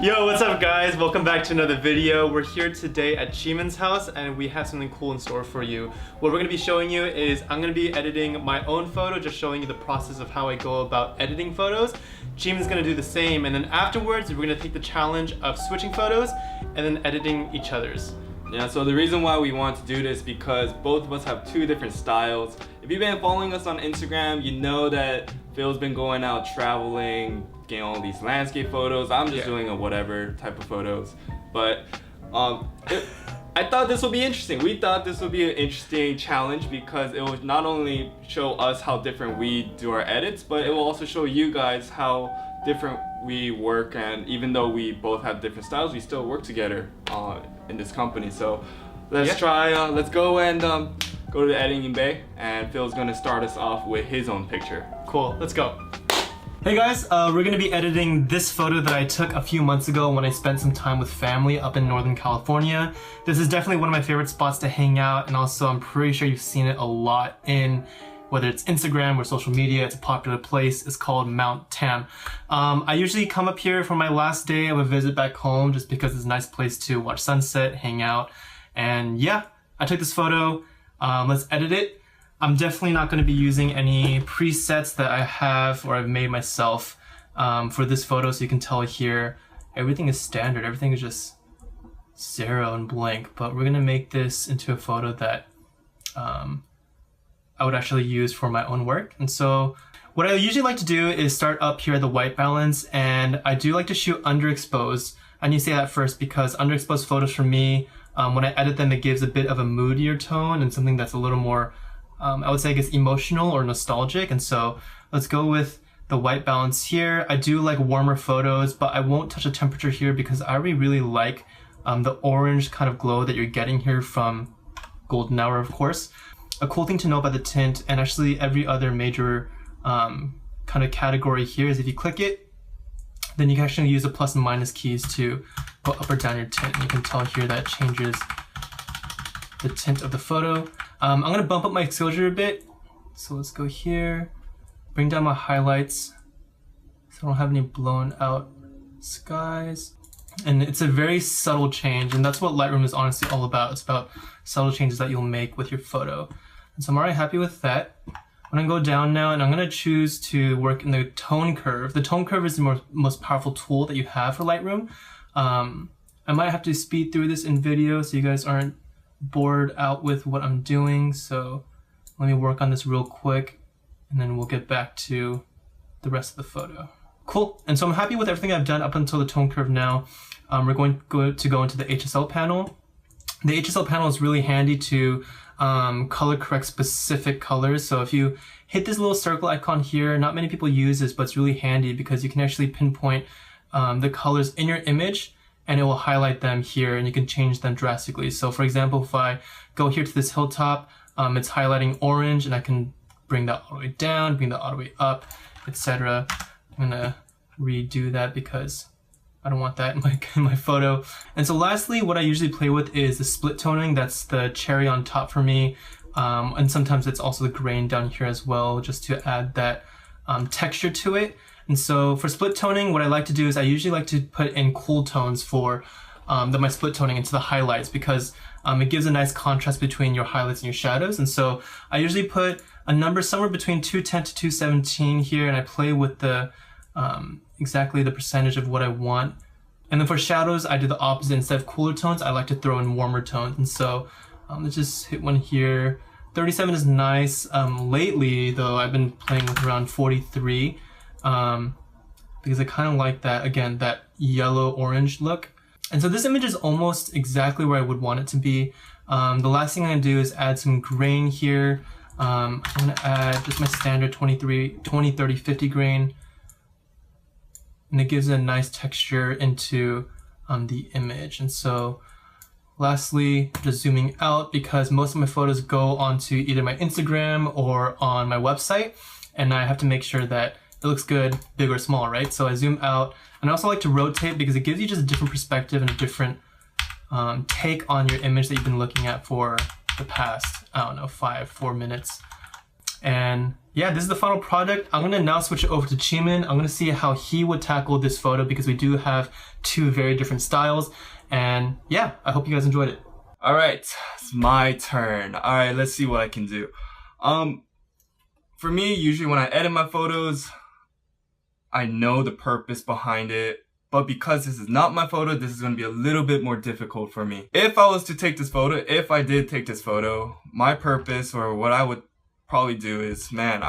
Yo, what's up guys? Welcome back to another video. We're here today at Jeemyn's house and we have something cool in store for you. What we're going to be showing you is I'm going to be editing my own photo, just showing you the process of how I go about editing photos. Jeemyn's going to do the same, and then afterwards we're going to take the challenge of switching photos and then editing each other's. Yeah, so the reason why we want to do this because both of us have two different styles. If you've been following us on Instagram, you know that Phil's been going out traveling, getting all these landscape photos. I'm just doing a whatever type of photos. But I thought this would be interesting. We thought this would be an interesting challenge because it would not only show us how different we do our edits, but it will also show you guys how different we work, and even though we both have different styles, we still work together in this company. So let's go and go to the editing bay, and Phil's gonna start us off with his own picture. Cool, let's go. Hey guys, we're gonna be editing this photo that I took a few months ago when I spent some time with family up in Northern California. This is definitely one of my favorite spots to hang out, and also I'm pretty sure you've seen it a lot in whether it's Instagram or social media. It's a popular place. It's called Mount Tam. I usually come up here for my last day of a visit back home just because it's a nice place to watch sunset, hang out, and yeah, I took this photo. Let's edit it. I'm definitely not going to be using any presets that I have or I've made myself for this photo, so you can tell here everything is standard. Everything is just 0 and blank, but we're going to make this into a photo that I would actually use for my own work. And so what I usually like to do is start up here at the white balance, and I do like to shoot underexposed. I need to say that first because underexposed photos for me, when I edit them, it gives a bit of a moodier tone and something that's a little more, I would say, I guess, emotional or nostalgic. And so let's go with the white balance here. I do like warmer photos, but I won't touch the temperature here because I really like the orange kind of glow that you're getting here from golden hour, of course. A cool thing to know about the tint, and actually every other major kind of category here, is if you click it, then you can actually use the plus and minus keys to go up or down your tint. And you can tell here that changes the tint of the photo. I'm going to bump up my exposure a bit. So let's go here, bring down my highlights so I don't have any blown out skies. And it's a very subtle change, and that's what Lightroom is honestly all about. It's about subtle changes that you'll make with your photo. And so I'm already happy with that. I'm gonna go down now, and I'm gonna choose to work in the tone curve. The tone curve is the most powerful tool that you have for Lightroom. I might have to speed through this in video so you guys aren't bored out with what I'm doing. So let me work on this real quick, and then we'll get back to the rest of the photo. Cool, and so I'm happy with everything I've done up until the tone curve now. We're going to go into the HSL panel. The HSL panel is really handy to color correct specific colors. So if you hit this little circle icon here, not many people use this, but it's really handy because you can actually pinpoint the colors in your image, and it will highlight them here, and you can change them drastically. So for example, if I go here to this hilltop, it's highlighting orange, and I can bring that all the way down, bring that all the way up, etc. I'm gonna redo that because I don't want that in my photo. And so lastly, what I usually play with is the split toning. That's the cherry on top for me. And sometimes it's also the grain down here as well, just to add that texture to it. And so for split toning, what I like to do is I usually like to put in cool tones for my split toning into the highlights, because it gives a nice contrast between your highlights and your shadows. And so I usually put a number somewhere between 210 to 217 here, and I play with the exactly the percentage of what I want. And then for shadows, I do the opposite. Instead of cooler tones, I like to throw in warmer tones. And so let's just hit one here. 37 is nice. Lately, though, I've been playing with around 43 because I kind of like that, again, that yellow-orange look. And so this image is almost exactly where I would want it to be. The last thing I'm going to do is add some grain here. I'm going to add just my standard 20, 30, 50 grain. And it gives a nice texture into the image. And so lastly, just zooming out, because most of my photos go onto either my Instagram or on my website, and I have to make sure that it looks good, big or small, right? So I zoom out, and I also like to rotate because it gives you just a different perspective and a different take on your image that you've been looking at for the past, I don't know, 4 minutes. And yeah, this is the final product. I'm gonna now switch it over to Jeemyn. I'm gonna see how he would tackle this photo because we do have two very different styles. And yeah, I hope you guys enjoyed it. All right, it's my turn. All right, let's see what I can do. For me, usually when I edit my photos, I know the purpose behind it. But because this is not my photo, this is going to be a little bit more difficult for me. If I was to take this photo, if I did take this photo, my purpose or what I would probably do is, man,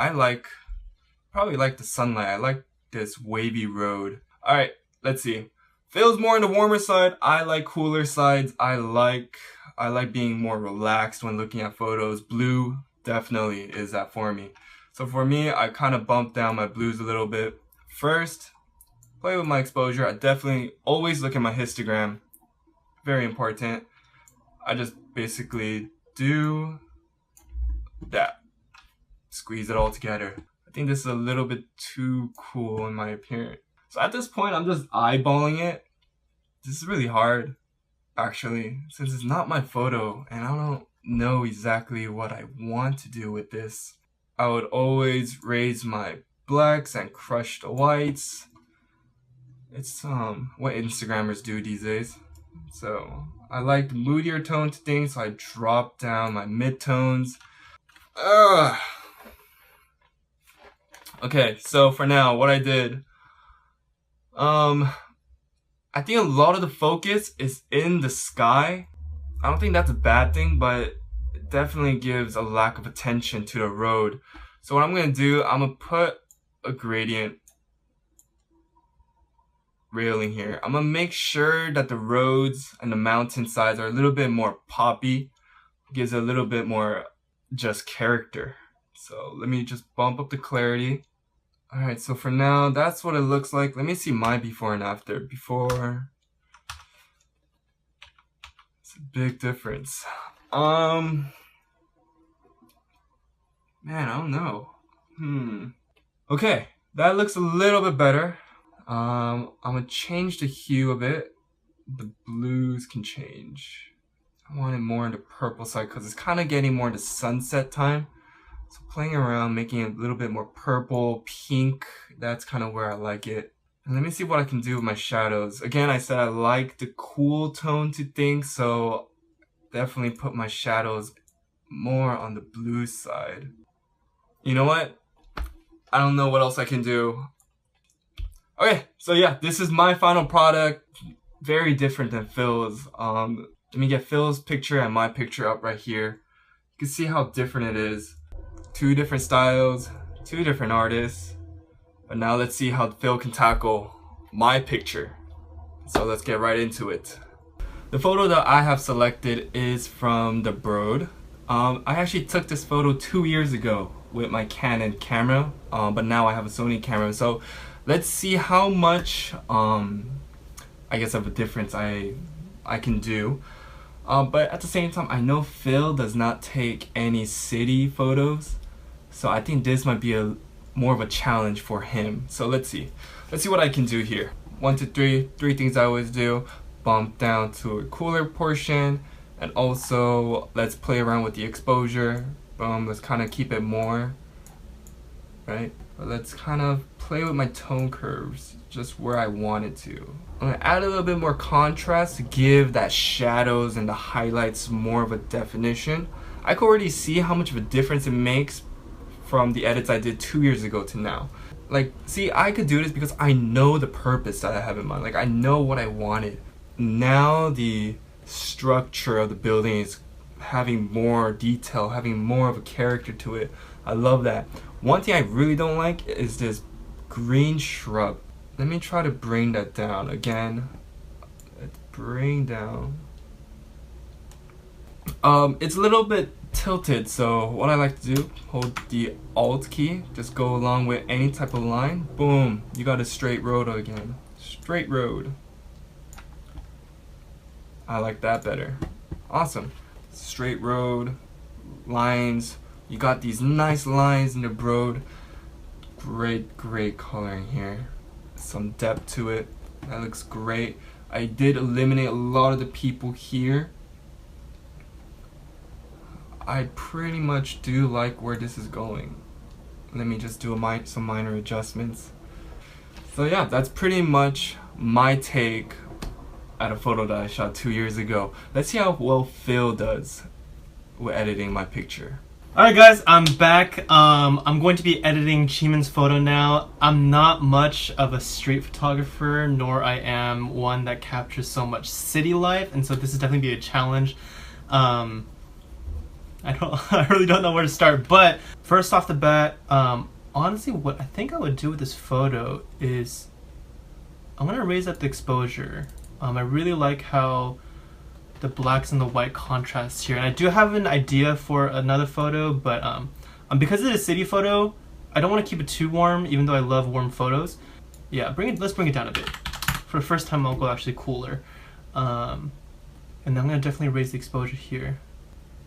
probably like the sunlight. I like this wavy road. All right, let's see. Phil's more on the warmer side. I like cooler sides. I like being more relaxed when looking at photos. Blue definitely is that for me. So for me, I kind of bumped down my blues a little bit. First, play with my exposure. I definitely always look at my histogram. Very important. I just basically do that. Squeeze it all together. I think this is a little bit too cool in my appearance. So at this point, I'm just eyeballing it. This is really hard, actually, since it's not my photo and I don't know exactly what I want to do with this. I would always raise my blacks and crush the whites. It's what Instagrammers do these days. So I like the moodier tone to things, so I drop down my midtones. Okay, so for now, what I did, I think a lot of the focus is in the sky. I don't think that's a bad thing, but it definitely gives a lack of attention to the road. So what I'm gonna do, I'm gonna put a gradient railing here. I'm gonna make sure that the roads and the mountainsides are a little bit more poppy. Gives a little bit more just character. So let me just bump up the clarity. All right, so for now, that's what it looks like. Let me see my before and after. Before, it's a big difference. Man, I don't know. Okay, that looks a little bit better. I'm gonna change the hue a bit. The blues can change. I want it more on the purple side because it's kind of getting more into sunset time. So playing around, making it a little bit more purple, pink, that's kind of where I like it. And let me see what I can do with my shadows. Again, I said I like the cool tone to things, so definitely put my shadows more on the blue side. You know what? I don't know what else I can do. Okay, so yeah, this is my final product. Very different than Phil's. Let me get Phil's picture and my picture up right here. You can see how different it is. Two different styles, two different artists. But now let's see how Phil can tackle my picture. So let's get right into it. The photo that I have selected is from the Broad. I actually took this photo 2 years ago with my Canon camera, but now I have a Sony camera. So let's see how much, I guess, of a difference I can do. But at the same time, I know Phil does not take any city photos. So I think this might be more of a challenge for him. So let's see what I can do here. 1, 2, 3, three things I always do. Bump down to a cooler portion. And also, let's play around with the exposure. Let's kind of keep it more, right? But let's kind of play with my tone curves, just where I want it to. I'm gonna add a little bit more contrast to give that shadows and the highlights more of a definition. I can already see how much of a difference it makes from the edits I did 2 years ago to now. Like, see, I could do this because I know the purpose that I have in mind. Like, I know what I wanted. Now the structure of the building is having more detail, having more of a character to it. I love that. One thing I really don't like is this green shrub. Let me try to bring that down again. Let's bring down. It's a little bit tilted, so what I like to do, hold the Alt key, just go along with any type of line. Boom, you got a straight road again. Straight road. I like that better. Awesome. Straight road, lines. You got these nice lines in the road. Great coloring here. Some depth to it. That looks great. I did eliminate a lot of the people here. I pretty much do like where this is going. Let me just do some minor adjustments. So yeah, that's pretty much my take at a photo that I shot 2 years ago. Let's see how well Phil does with editing my picture. Alright guys, I'm back. I'm going to be editing Jeemyn's photo now. I'm not much of a street photographer, nor I am one that captures so much city life, and so this is definitely be a challenge. I really don't know where to start, but first off the bat, honestly what I think I would do with this photo is I'm gonna raise up the exposure. I really like how the blacks and the white contrast here, and I do have an idea for another photo, but because it's a city photo, I don't want to keep it too warm, even though I love warm photos. Yeah, let's bring it down a bit. For the first time, I'll go actually cooler, and then I'm gonna definitely raise the exposure here.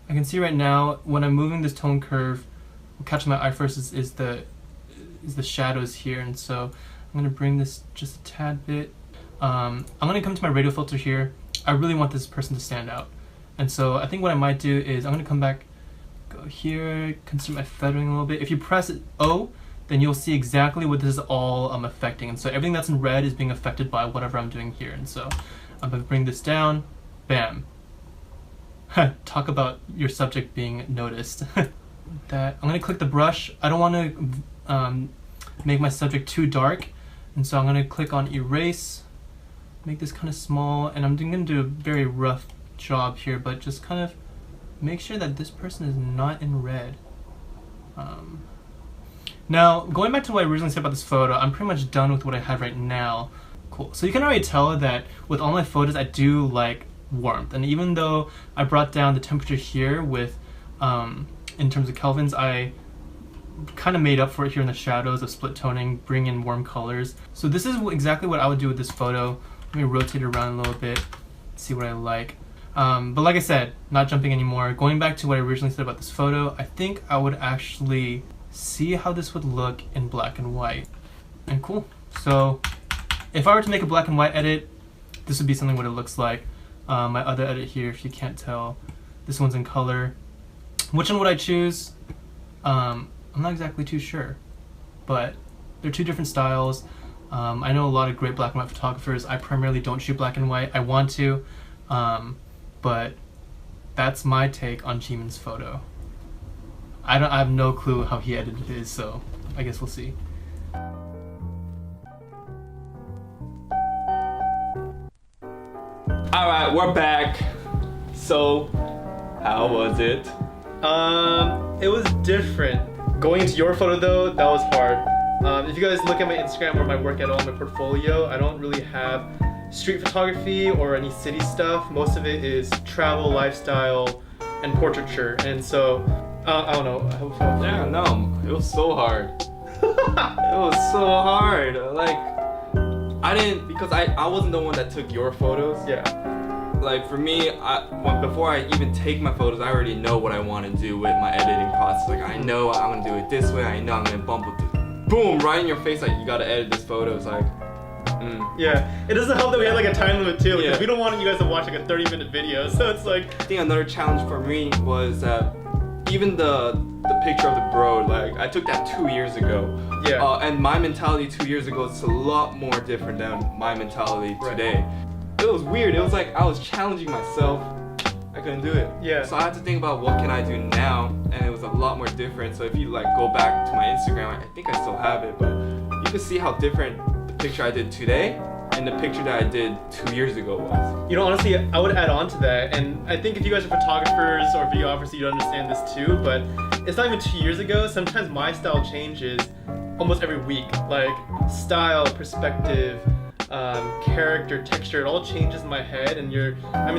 I can see right now when I'm moving this tone curve, what catches my eye first is the shadows here, and so I'm gonna bring this just a tad bit. I'm gonna come to my radio filter here. I really want this person to stand out, and so I think what I might do is I'm gonna come back, go here, consider my feathering a little bit. If you press O, then you'll see exactly what this is all affecting, and so everything that's in red is being affected by whatever I'm doing here. And so I'm gonna bring this down, bam. Talk about your subject being noticed. That I'm gonna click the brush. I don't want to make my subject too dark, and so I'm gonna click on erase. Make this kind of small, and I'm going to do a very rough job here, but just kind of make sure that this person is not in red. Now, going back to what I originally said about this photo, I'm pretty much done with what I have right now. Cool. So you can already tell that with all my photos, I do like warmth, and even though I brought down the temperature here with, in terms of kelvins, I kind of made up for it here in the shadows of split toning, bring in warm colors. So this is exactly what I would do with this photo. Let me rotate it around a little bit, see what I like. But like I said, not jumping anymore. Going back to what I originally said about this photo, I think I would actually see how this would look in black and white. And cool. So if I were to make a black and white edit, this would be something what it looks like. My other edit here, if you can't tell, this one's in color. Which one would I choose? I'm not exactly too sure, but they're two different styles. I know a lot of great black and white photographers. I primarily don't shoot black and white. I want to, but that's my take on Jeemyn's photo. I have no clue how he edited his, so I guess we'll see. All right, we're back. So, how was it? It was different. Going into your photo though, that was hard. If you guys look at my Instagram or my work at all, my portfolio, I don't really have street photography or any city stuff. Most of it is travel, lifestyle, and portraiture. And so, I don't know. Yeah, no, it was so hard. It was so hard. Like, because I wasn't the one that took your photos. Yeah. Like for me, before I even take my photos, I already know what I want to do with my editing process. Like I know I'm gonna do it this way. I know I'm gonna bump it, boom, right in your face. Like you gotta edit this photo. It's like, yeah. It doesn't help that we had like a time limit too, because we don't want you guys to watch like a 30-minute video. So it's like. I think another challenge for me was that even the picture of the bro, like I took that 2 years ago. Yeah. And my mentality 2 years ago is a lot more different than my mentality today. It was weird. It was like I was challenging myself. I couldn't do it. Yeah. So I had to think about what can I do now, and it was a lot more different. So if you like go back to my Instagram, I think I still have it, but you can see how different the picture I did today and the picture that I did 2 years ago was. You know, honestly, I would add on to that, and I think if you guys are photographers or videographers, you'd understand this too, but it's not even 2 years ago. Sometimes my style changes almost every week. Like style, perspective, character, texture, it all changes in my head, and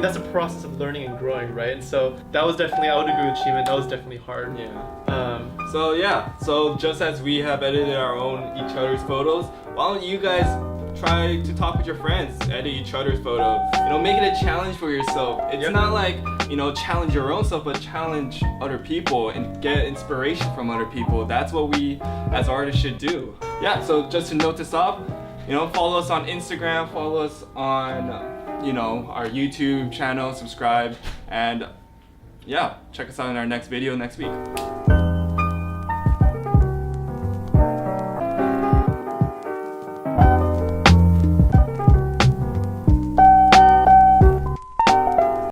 that's a process of learning and growing, right? And so that was definitely, I would agree with Jeemyn, that was definitely hard. Yeah. So just as we have edited our own each other's photos, why don't you guys try to talk with your friends, edit each other's photo, make it a challenge for yourself. It's not like, challenge your own self, but challenge other people and get inspiration from other people. That's what we as artists should do. Yeah, so just to note this off, follow us on Instagram, follow us on, our YouTube channel, subscribe, and yeah, check us out in our next video next week.